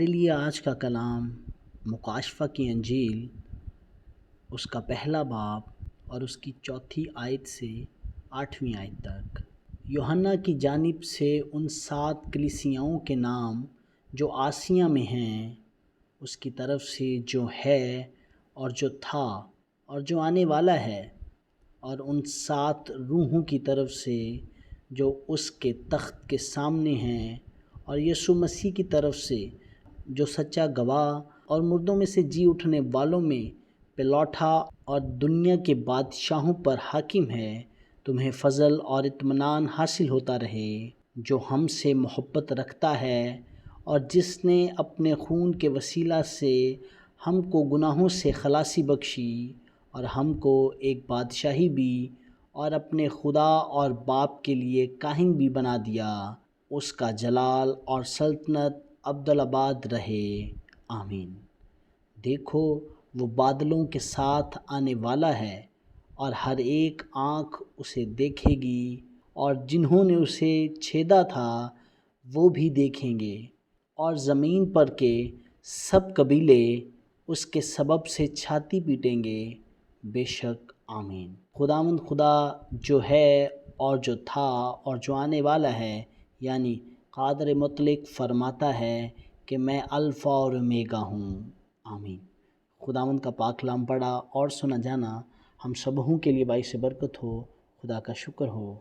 ہمارے لیے آج کا کلام مکاشفہ کی انجیل، اس کا پہلا باب اور اس کی 4 آیت سے 8ویں آیت تک۔ یوحنا کی جانب سے ان 7 کلیسیاؤں کے نام جو آسیہ میں ہیں، اس کی طرف سے جو ہے اور جو تھا اور جو آنے والا ہے، اور ان 7 روحوں کی طرف سے جو اس کے تخت کے سامنے ہیں، اور یسوع مسیح کی طرف سے جو سچا گواہ اور مردوں میں سے جی اٹھنے والوں میں پلوٹھا اور دنیا کے بادشاہوں پر حاکم ہے، تمہیں فضل اور اطمینان حاصل ہوتا رہے، جو ہم سے محبت رکھتا ہے اور جس نے اپنے خون کے وسیلہ سے ہم کو گناہوں سے خلاصی بخشی اور ہم کو ایک بادشاہی بھی اور اپنے خدا اور باپ کے لیے کاہن بھی بنا دیا۔ اس کا جلال اور سلطنت ابدالآباد رہے، آمین۔ دیکھو، وہ بادلوں کے ساتھ آنے والا ہے، اور ہر ایک آنکھ اسے دیکھے گی، اور جنہوں نے اسے چھیدا تھا وہ بھی دیکھیں گے، اور زمین پر کے سب قبیلے اس کے سبب سے چھاتی پیٹیں گے، بے شک، آمین۔ خداوند خدا جو ہے اور جو تھا اور جو آنے والا ہے، یعنی قادر مطلق فرماتا ہے کہ میں الفا اور اومیگا ہوں، آمین۔ خداوند کا پاک کلام پڑھا اور سنا جانا ہم سبوں کے لیے باعث برکت ہو۔ خدا کا شکر ہو۔